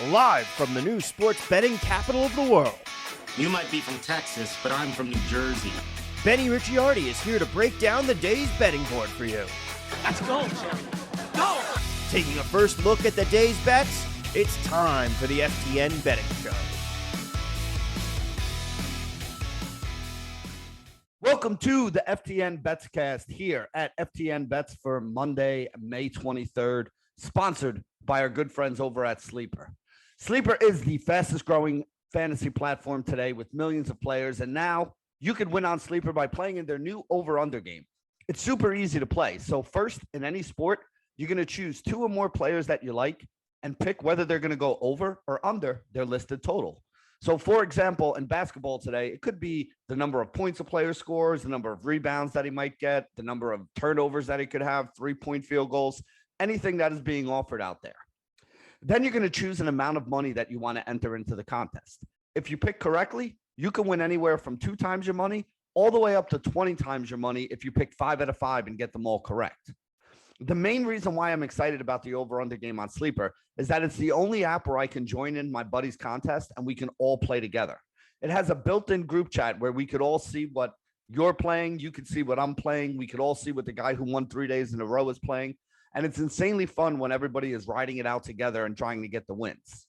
live from the new sports betting capital of the world. You might be from Texas, but I'm from New Jersey. Benny Ricciardi is here to break down the day's betting board for you. Let's go, Jerry. Go! Taking a first look at the day's bets, it's time for the FTN Betting Show. Welcome to the FTN Bets Cast here at FTN Bets for Monday, May 23rd, sponsored by our good friends over at Sleeper. Sleeper is the fastest growing fantasy platform today with millions of players, and now you can win on Sleeper by playing in their new over-under game. It's super easy to play. So first, in any sport, you're going to choose two or more players that you like and pick whether they're going to go over or under their listed total. So, for example, in basketball today, it could be the number of points a player scores, the number of rebounds that he might get, the number of turnovers that he could have, three-point field goals, anything that is being offered out there. Then you're going to choose an amount of money that you want to enter into the contest. If you pick correctly, you can win anywhere from 2 times your money all the way up to 20 times your money if you pick 5 out of 5 and get them all correct. The main reason why I'm excited about the over-under game on Sleeper is that it's the only app where I can join in my buddy's contest and we can all play together. It has a built-in group chat where we could all see what you're playing. You could see what I'm playing. We could all see what the guy who won 3 days in a row is playing. And it's insanely fun when everybody is riding it out together and trying to get the wins.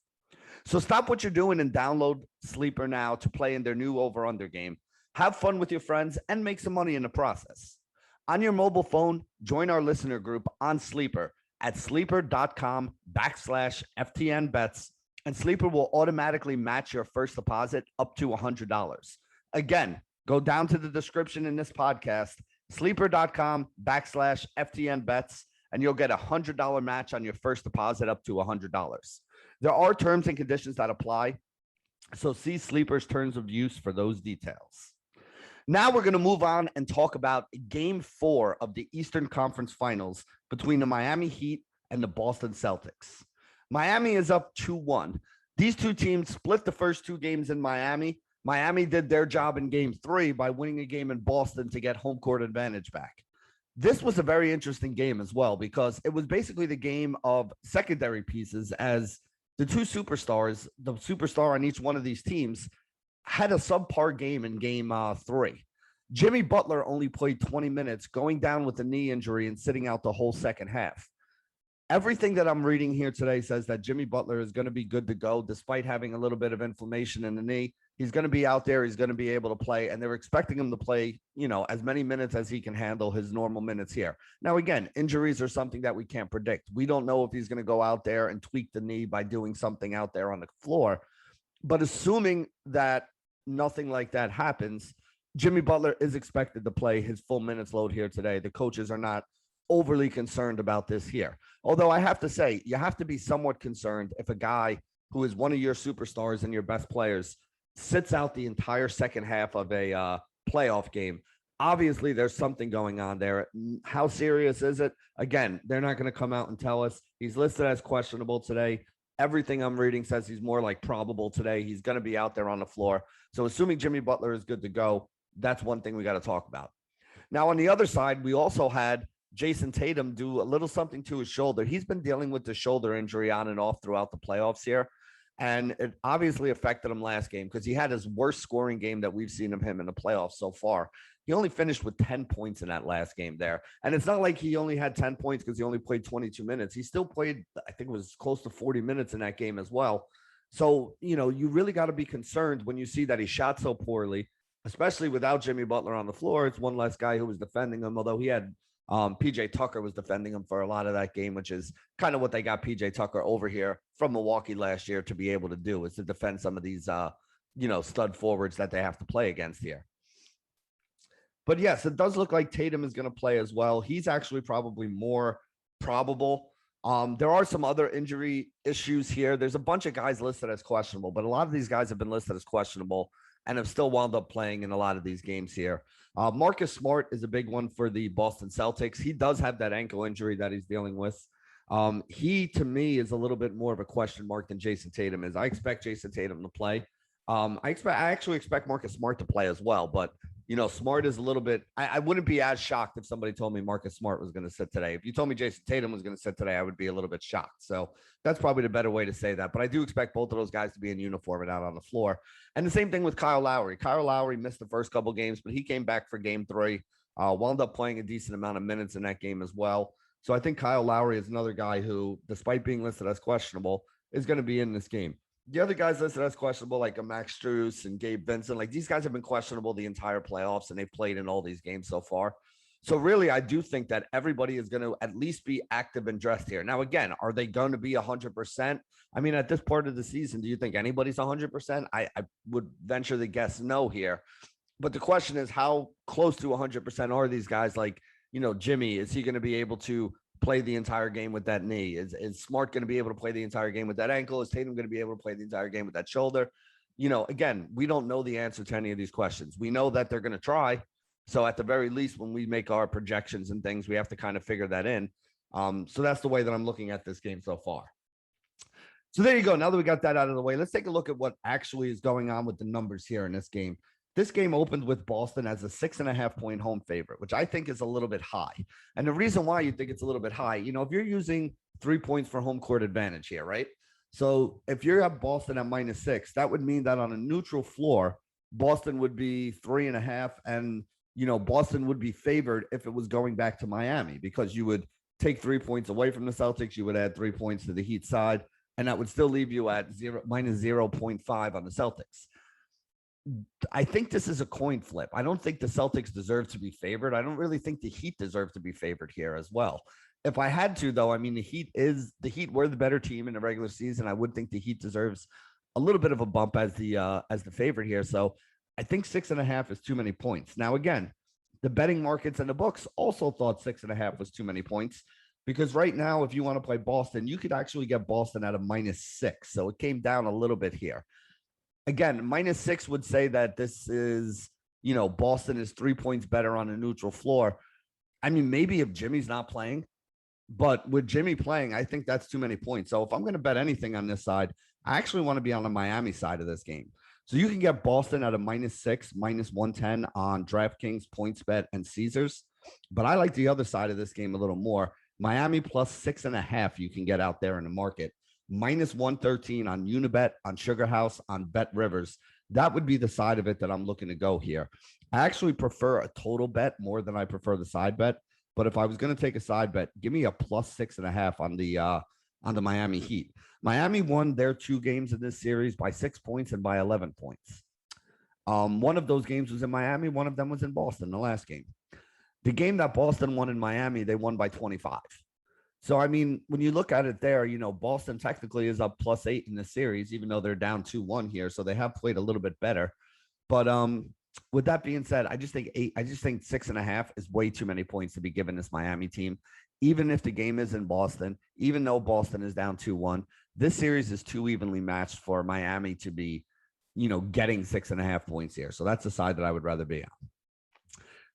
So stop what you're doing and download Sleeper now to play in their new over-under game. Have fun with your friends and make some money in the process. On your mobile phone, join our listener group on Sleeper at sleeper.com/FTN Bets, and Sleeper will automatically match your first deposit up to $100. Again, go down to the description in this podcast, sleeper.com/FTN Bets, and you'll get a $100 match on your first deposit up to $100. There are terms and conditions that apply, so see Sleeper's terms of use for those details. Now we're going to move on and talk about Game 4 of the Eastern Conference Finals between the Miami Heat and the Boston Celtics. Miami is up 2-1. These two teams split the first 2 games in Miami. Miami did their job in Game 3 by winning a game in Boston to get home court advantage back. This was a very interesting game as well because it was basically the game of secondary pieces as the two superstars, the superstar on each one of these teams, had a subpar game in Game 3. Jimmy Butler only played 20 minutes, going down with a knee injury and sitting out the whole second half. Everything that I'm reading here today says that Jimmy Butler is going to be good to go despite having a little bit of inflammation in the knee. He's going to be out there. He's going to be able to play, and they're expecting him to play, as many minutes as he can handle his normal minutes here. Now, again, injuries are something that we can't predict. We don't know if he's going to go out there and tweak the knee by doing something out there on the floor. But assuming that nothing like that happens, Jimmy Butler is expected to play his full minutes load here today. The coaches are not overly concerned about this here. Although I have to say, you have to be somewhat concerned if a guy who is one of your superstars and your best players sits out the entire second half of a playoff game. Obviously, there's something going on there. How serious is it? Again, they're not going to come out and tell us. He's listed as questionable today. Everything I'm reading says he's more like probable today. He's going to be out there on the floor. So assuming Jimmy Butler is good to go, that's one thing we got to talk about. Now, on the other side, we also had Jayson Tatum do a little something to his shoulder. He's been dealing with the shoulder injury on and off throughout the playoffs here. And it obviously affected him last game because he had his worst scoring game that we've seen of him in the playoffs so far. He only finished with 10 points in that last game there. And it's not like he only had 10 points because he only played 22 minutes. He still played, I think it was close to 40 minutes in that game as well. So, you really got to be concerned when you see that he shot so poorly, especially without Jimmy Butler on the floor. It's one less guy who was defending him, although he had PJ Tucker was defending him for a lot of that game, which is kind of what they got PJ Tucker over here from Milwaukee last year to be able to do, is to defend some of these, stud forwards that they have to play against here. But yes, it does look like Tatum is going to play as well. He's actually probably more probable. There are some other injury issues here. There's a bunch of guys listed as questionable, but a lot of these guys have been listed as questionable and have still wound up playing in a lot of these games here. Marcus Smart is a big one for the Boston Celtics. He does have that ankle injury that he's dealing with. He, to me, is a little bit more of a question mark than Jayson Tatum is. I expect Jayson Tatum to play. I actually expect Marcus Smart to play as well, but Smart is a little bit. I wouldn't be as shocked if somebody told me Marcus Smart was going to sit today. If you told me Jayson Tatum was going to sit today, I would be a little bit shocked. So that's probably the better way to say that. But I do expect both of those guys to be in uniform and out on the floor. And the same thing with Kyle Lowry. Kyle Lowry missed the first couple games, but he came back for game 3. Wound up playing a decent amount of minutes in that game as well. So I think Kyle Lowry is another guy who, despite being listed as questionable, is going to be in this game. The other guys listed as questionable, like a Max Strus and Gabe Vincent, like these guys have been questionable the entire playoffs, and they've played in all these games so far. So really, I do think that everybody is going to at least be active and dressed here. Now, again, are they going to be 100%? I mean, at this part of the season, do you think anybody's 100%? I would venture the guess no here. But the question is, how close to 100% are these guys? Like, Jimmy, is he going to be able to play the entire game with that knee? Is Smart going to be able to play the entire game with that ankle? Is Tatum going to be able to play the entire game with that shoulder? Again, we don't know the answer to any of these questions. We know that they're going to try. So at the very least, when we make our projections and things, we have to kind of figure that in. So that's the way that I'm looking at this game so far. So there you go. Now that we got that out of the way, let's take a look at what actually is going on with the numbers here in this game. This game opened with Boston as a 6.5-point home favorite, which I think is a little bit high. And the reason why you think it's a little bit high, if you're using 3 points for home court advantage here, right? So if you're at Boston at -6, that would mean that on a neutral floor, Boston would be 3.5, and Boston would be favored if it was going back to Miami, because you would take 3 points away from the Celtics, you would add 3 points to the Heat side, and that would still leave you at -0.5 on the Celtics. I think this is a coin flip. I don't think the Celtics deserve to be favored. I don't really think the Heat deserve to be favored here as well. If I had to, though, I mean, the Heat were the better team in the regular season. I would think the Heat deserves a little bit of a bump as the favorite here. So I think 6.5 is too many points. Now, again, the betting markets and the books also thought 6.5 was too many points, because right now, if you want to play Boston, you could actually get Boston at a -6. So it came down a little bit here. Again, -6 would say that this is, Boston is 3 points better on a neutral floor. I mean, maybe if Jimmy's not playing, but with Jimmy playing, I think that's too many points. So if I'm going to bet anything on this side, I actually want to be on the Miami side of this game. So you can get Boston at a -6, -110 on DraftKings, PointsBet, and Caesars. But I like the other side of this game a little more. Miami plus 6.5 you can get out there in the market. -113 on Unibet, on Sugar House, on Bet Rivers. That would be the side of it that I'm looking to go here. I actually prefer a total bet more than I prefer the side bet. But if I was going to take a side bet, give me a plus 6.5 on the Miami Heat. Miami won their 2 games in this series by 6 points and by 11 points. One of those games was in Miami. One of them was in Boston, the last game. The game that Boston won in Miami, they won by 25. So, I mean, when you look at it there, Boston technically is up +8 in the series, even though they're down 2-1 here. So they have played a little bit better. But with that being said, I just think 6.5 is way too many points to be given this Miami team. Even if the game is in Boston, even though Boston is down 2-1, this series is too evenly matched for Miami to be, getting 6.5 points here. So that's the side that I would rather be on.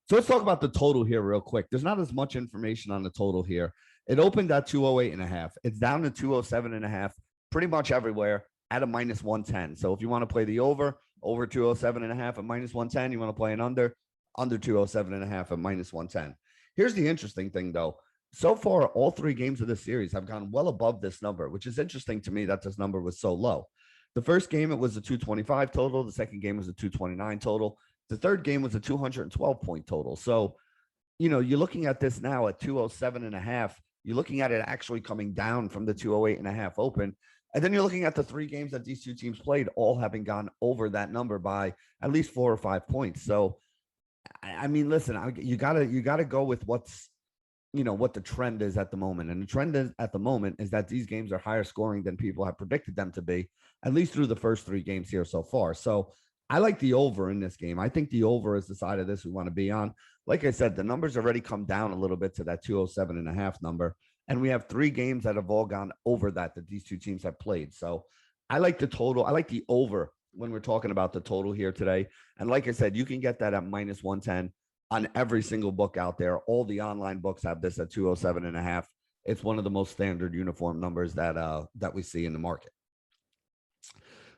So let's talk about the total here real quick. There's not as much information on the total here. It opened at 208.5. It's down to 207.5 pretty much everywhere at a -110. So if you want to play the over 207.5 at -110, you want to play an under 207.5 at -110. Here's the interesting thing, though. So far, all 3 games of this series have gone well above this number, which is interesting to me that this number was so low. The first game, it was a 225 total. The second game was a 229 total. The third game was a 212-point total. So, you're looking at this now at 207.5. You're looking at it actually coming down from the 208.5 open. And then you're looking at the 3 games that these 2 teams played, all having gone over that number by at least 4 or 5 points. So, I mean, listen, you gotta go with what's, what the trend is at the moment. And the trend at the moment is that these games are higher scoring than people have predicted them to be, at least through the first 3 games here so far. So I like the over in this game. I think the over is the side of this we want to be on. Like I said, the numbers already come down a little bit to that 207.5 number. And we have 3 games that have all gone over that these 2 teams have played. So I like the total. I like the over when we're talking about the total here today. And like I said, you can get that at -110 on every single book out there. All the online books have this at 207.5. It's one of the most standard uniform numbers that we see in the market.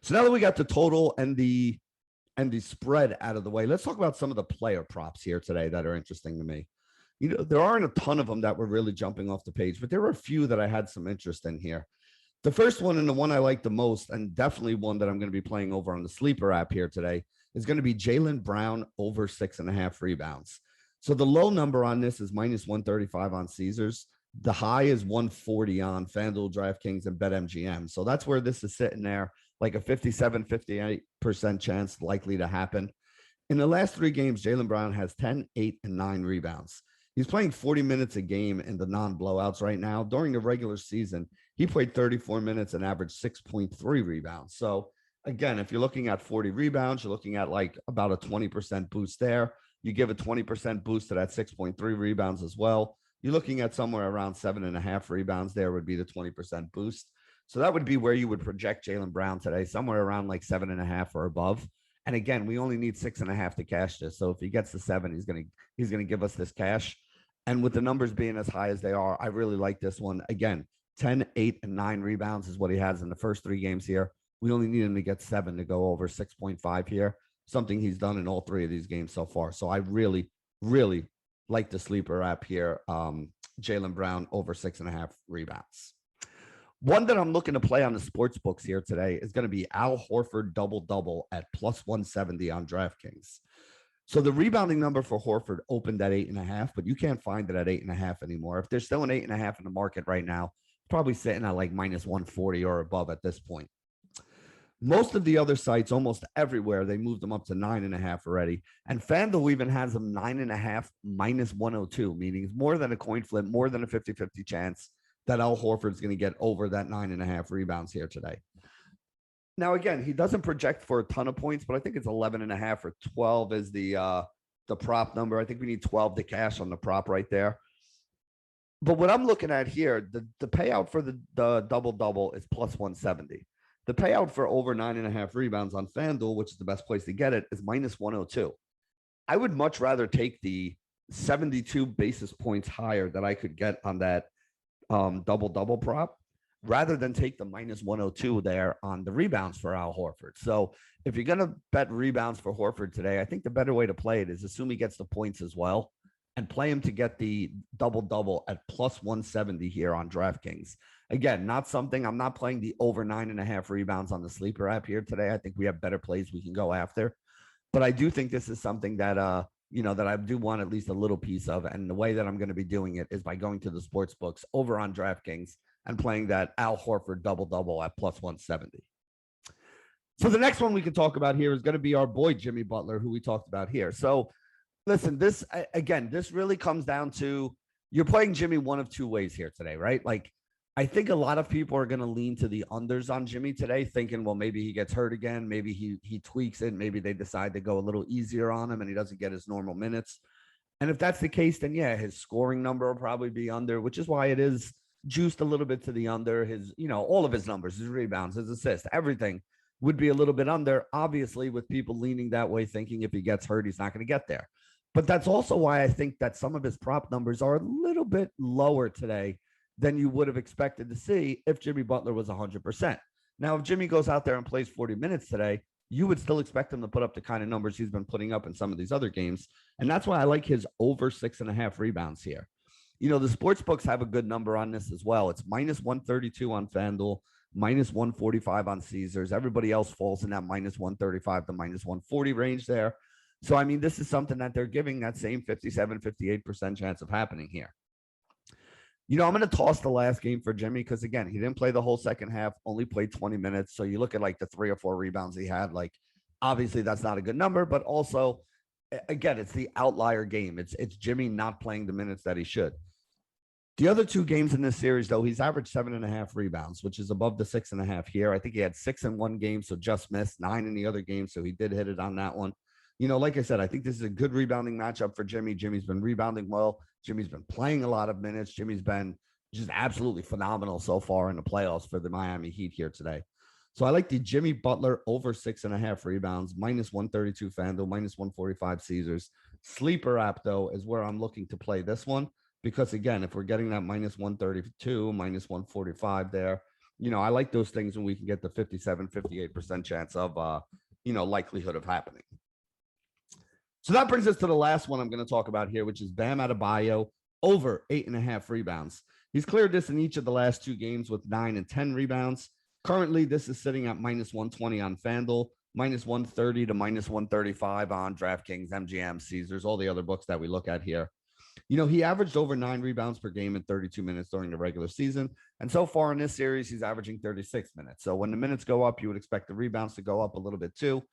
So now that we got the total and the spread out of the way, let's talk about some of the player props here today that are interesting to me. There aren't a ton of them that were really jumping off the page, but there were a few that I had some interest in here. The first one, and the one I like the most, and definitely one that I'm going to be playing over on the Sleeper app here today, is going to be Jaylen Brown over 6.5 rebounds. So the low number on this is minus 135 on Caesars. The high is 140 on FanDuel, DraftKings, and BetMGM. So that's where this is sitting there, like a 57, 58% chance likely to happen. In the last 3 games, Jaylen Brown has 10, 8, and 9 rebounds. He's playing 40 minutes a game in the non-blowouts right now. During the regular season, he played 34 minutes and averaged 6.3 rebounds. So again, if you're looking at 40 rebounds, you're looking at like about a 20% boost there. You give a 20% boost to that 6.3 rebounds as well. You're looking at somewhere around 7.5 rebounds there would be the 20% boost. So that would be where you would project Jaylen Brown today, somewhere around like 7.5 or above. And again, we only need 6.5 to cash this. So if he gets to 7, he's gonna give us this cash. And with the numbers being as high as they are, I really like this one. Again, 10, 8, and 9 rebounds is what he has in the first 3 games here. We only need him to get 7 to go over 6.5 here, something he's done in all 3 of these games so far. So I really, really like the Sleeper app here. Jaylen Brown over 6.5 rebounds. One that I'm looking to play on the sports books here today is going to be Al Horford double-double at plus 170 on DraftKings. So the rebounding number for Horford opened at 8.5, but you can't find it at 8.5 anymore. If there's still an 8.5 in the market right now, it's probably sitting at like minus 140 or above at this point. Most of the other sites, almost everywhere, they moved them up to 9.5 already. And FanDuel even has them 9.5 minus 102, meaning it's more than a coin flip, more than a 50-50 chance that Al Horford's going to get over that 9.5 rebounds here today. Now, again, he doesn't project for a ton of points, but I think it's 11.5 or 12 is the prop number. I think we need 12 to cash on the prop right there. But what I'm looking at here, the payout for the double-double is plus 170. The payout for over 9.5 rebounds on FanDuel, which is the best place to get it, is minus 102. I would much rather take the 72 basis points higher that I could get on that double-double prop rather than take the minus 102 there on the rebounds for Al Horford. So if you're going to bet rebounds for Horford today, I think the better way to play it is assume he gets the points as well and play him to get the double-double at plus 170 here on DraftKings. Again, not something, I'm not playing the over 9.5 rebounds on the Sleeper app here today. I think we have better plays we can go after. But I do think this is something that, that I do want at least a little piece of. And the way that I'm going to be doing it is by going to the sports books over on DraftKings and playing that Al Horford double-double at plus 170. So the next one we can talk about here is going to be our boy, Jimmy Butler, who we talked about here. So listen, this really comes down to you're playing Jimmy one of 2 ways here today, right? Like, I think a lot of people are going to lean to the unders on Jimmy today, thinking, well, maybe he gets hurt again. Maybe he tweaks it. Maybe they decide to go a little easier on him and he doesn't get his normal minutes. And if that's the case, then yeah, his scoring number will probably be under, which is why it is juiced a little bit to the under. His, all of his numbers, his rebounds, his assists, everything would be a little bit under, obviously, with people leaning that way, thinking if he gets hurt, he's not going to get there. But that's also why I think that some of his prop numbers are a little bit lower today than you would have expected to see if Jimmy Butler was 100%. Now, if Jimmy goes out there and plays 40 minutes today, you would still expect him to put up the kind of numbers he's been putting up in some of these other games. And that's why I like his over 6.5 rebounds here. The sports books have a good number on this as well. It's minus 132 on FanDuel, minus 145 on Caesars. Everybody else falls in that minus 135 to minus 140 range there. So, I mean, this is something that they're giving that same 57, 58% chance of happening here. I'm going to toss the last game for Jimmy because, again, he didn't play the whole second half, only played 20 minutes. So you look at like the 3 or 4 rebounds he had, like obviously that's not a good number, but also, again, it's the outlier game. It's Jimmy not playing the minutes that he should. The other 2 games in this series, though, he's averaged 7.5 rebounds, which is above the 6.5 here. I think he had 6 in one game, so just missed 9 in the other game. So he did hit it on that one. Like I said, I think this is a good rebounding matchup for Jimmy. Jimmy's been rebounding well. Jimmy's been playing a lot of minutes. Jimmy's been just absolutely phenomenal so far in the playoffs for the Miami Heat here today. So I like the Jimmy Butler over 6.5 rebounds, minus 132 FanDuel, minus 145 Caesars. Sleeper app, though, is where I'm looking to play this one because, again, if we're getting that minus 132, minus 145 there, I like those things when we can get the 57, 58% chance of, likelihood of happening. So that brings us to the last one I'm going to talk about here, which is Bam Adebayo over 8.5 rebounds. He's cleared this in each of the last 2 games with 9 and 10 rebounds. Currently, this is sitting at minus 120 on FanDuel, minus 130 to minus 135 on DraftKings, MGM, Caesars, all the other books that we look at here. He averaged over 9 rebounds per game in 32 minutes during the regular season. And so far in this series, he's averaging 36 minutes. So when the minutes go up, you would expect the rebounds to go up a little bit too.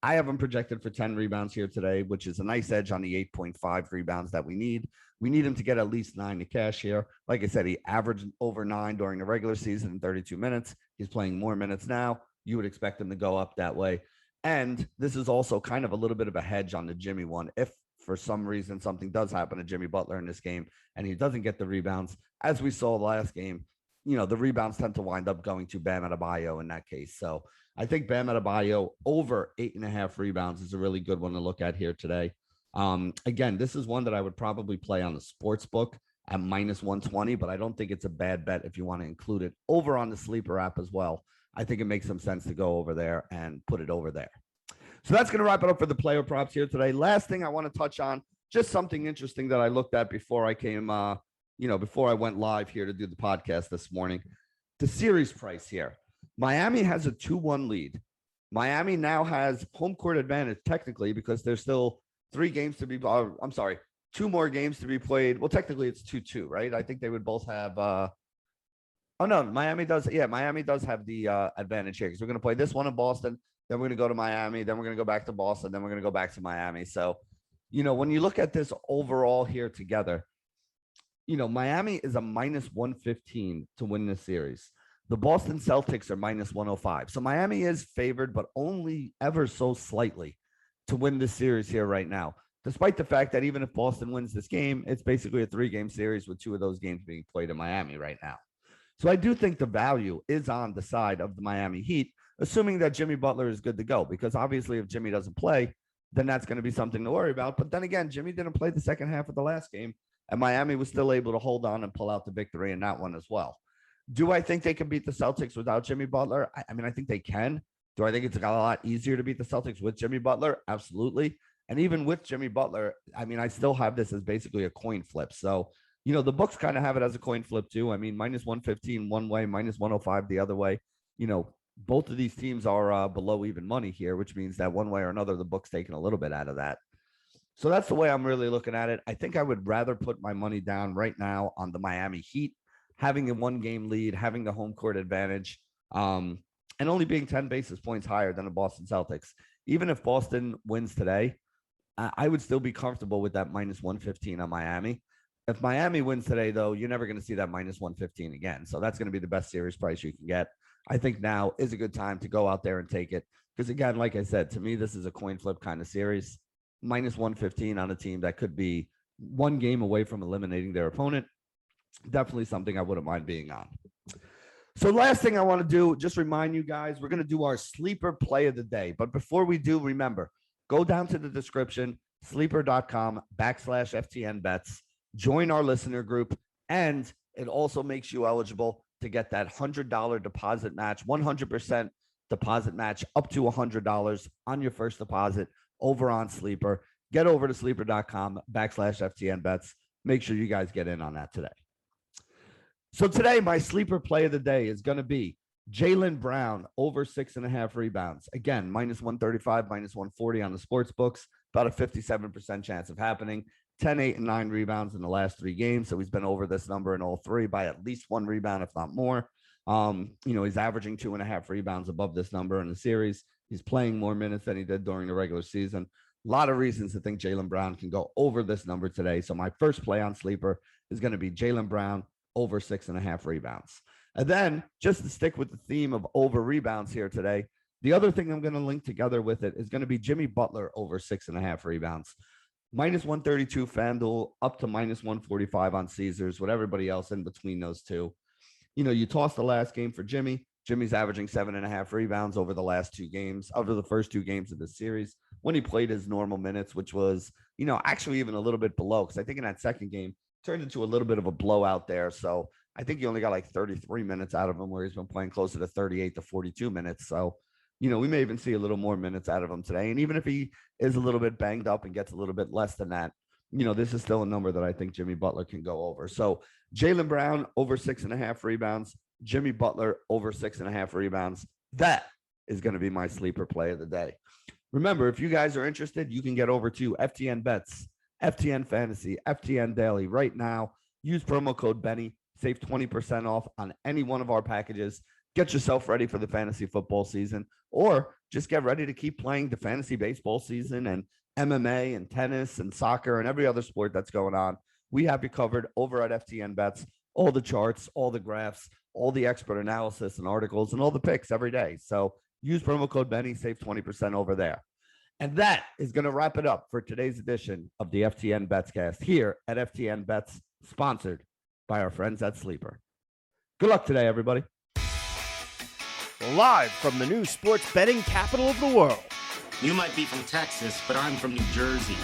I have him projected for 10 rebounds here today, which is a nice edge on the 8.5 rebounds that we need. We need him to get at least 9 to cash here. Like I said, he averaged over 9 during the regular season in 32 minutes. He's playing more minutes now. You would expect him to go up that way. And this is also kind of a little bit of a hedge on the Jimmy one. If for some reason something does happen to Jimmy Butler in this game and he doesn't get the rebounds, as we saw last game, the rebounds tend to wind up going to Bam Adebayo in that case. So I think Bam Adebayo over 8.5 rebounds is a really good one to look at here today. Again, this is one that I would probably play on the sports book at minus 120, but I don't think it's a bad bet if you want to include it over on the sleeper app as well. I think it makes some sense to go over there and put it over there. So that's going to wrap it up for the player props here today. Last thing I want to touch on, just something interesting that I looked at before I came, before I went live here to do the podcast this morning. The series price here. Miami has a 2-1 lead. Miami now has home court advantage technically because there's still 2 more games to be played. Well, technically it's 2-2, right? I think they would both have Miami does. Yeah, Miami does have the advantage here because we're going to play this one in Boston. Then we're going to go to Miami. Then we're going to go back to Boston. Then we're going to go back to Miami. So, when you look at this overall here together, Miami is a minus 115 to win this series. The Boston Celtics are minus 105. So Miami is favored, but only ever so slightly to win this series here right now. Despite the fact that even if Boston wins this game, it's basically a 3-game series with 2 of those games being played in Miami right now. So I do think the value is on the side of the Miami Heat, assuming that Jimmy Butler is good to go, because obviously if Jimmy doesn't play, then that's going to be something to worry about. But then again, Jimmy didn't play the second half of the last game, and Miami was still able to hold on and pull out the victory in that one as well. Do I think they can beat the Celtics without Jimmy Butler? I mean, I think they can. Do I think it's a lot easier to beat the Celtics with Jimmy Butler? Absolutely. And even with Jimmy Butler, I mean, I still have this as basically a coin flip. So, the books kind of have it as a coin flip too. I mean, minus 115 one way, minus 105 the other way. Both of these teams are below even money here, which means that one way or another, the book's taking a little bit out of that. So that's the way I'm really looking at it. I think I would rather put my money down right now on the Miami Heat, having a 1-game lead, having the home court advantage, and only being 10 basis points higher than the Boston Celtics. Even if Boston wins today, I would still be comfortable with that minus 115 on Miami. If Miami wins today, though, you're never going to see that minus 115 again. So that's going to be the best series price you can get. I think now is a good time to go out there and take it. Because again, like I said, to me, this is a coin flip kind of series. Minus 115 on a team that could be 1 game away from eliminating their opponent. Definitely something I wouldn't mind being on. So last thing I want to do, just remind you guys, we're going to do our sleeper play of the day. But before we do, remember, go down to the description, sleeper.com/FTN Bets. Join our listener group, and it also makes you eligible to get that $100 deposit match, 100% deposit match up to $100 on your first deposit over on Sleeper. Get over to sleeper.com/FTN Bets. Make sure you guys get in on that today. So today, my sleeper play of the day is going to be Jaylen Brown over 6.5 rebounds. Again, minus 135, minus 140 on the sports books, about a 57% chance of happening. 10, 8, and 9 rebounds in the last 3 games. So he's been over this number in all 3 by at least 1 rebound, if not more. He's averaging 2.5 rebounds above this number in the series. He's playing more minutes than he did during the regular season. A lot of reasons to think Jaylen Brown can go over this number today. So my first play on Sleeper is going to be Jaylen Brown over 6.5 rebounds. And then just to stick with the theme of over rebounds here today, the other thing I'm going to link together with it is going to be Jimmy Butler over 6.5 rebounds. Minus 132 FanDuel, up to minus 145 on Caesars, with everybody else in between those two. You toss the last game for Jimmy. Jimmy's averaging 7.5 rebounds over the last 2 games, over the first 2 games of the series, when he played his normal minutes, which was, actually even a little bit below, because I think in that second game turned into a little bit of a blowout there. So, I think he only got like 33 minutes out of him, where he's been playing closer to 38 to 42 minutes. So, we may even see a little more minutes out of him today. And even if he is a little bit banged up and gets a little bit less than that, this is still a number that I think Jimmy Butler can go over. So Jaylen Brown over 6.5 rebounds, Jimmy Butler over 6.5 rebounds. That is going to be my sleeper play of the day. Remember, if you guys are interested, you can get over to FTN Bets, FTN Fantasy, FTN Daily right now. Use promo code Benny, save 20% off on any one of our packages. Get yourself ready for the fantasy football season, or just get ready to keep playing the fantasy baseball season and MMA and tennis and soccer and every other sport that's going on. We have you covered over at FTN Bets, all the charts, all the graphs, all the expert analysis and articles, and all the picks every day. So use promo code Benny, save 20% over there. And that is going to wrap it up for today's edition of the FTN Bets Cast here at FTN Bets, sponsored by our friends at Sleeper. Good luck today, everybody. Live from the new sports betting capital of the world. You might be from Texas, but I'm from New Jersey.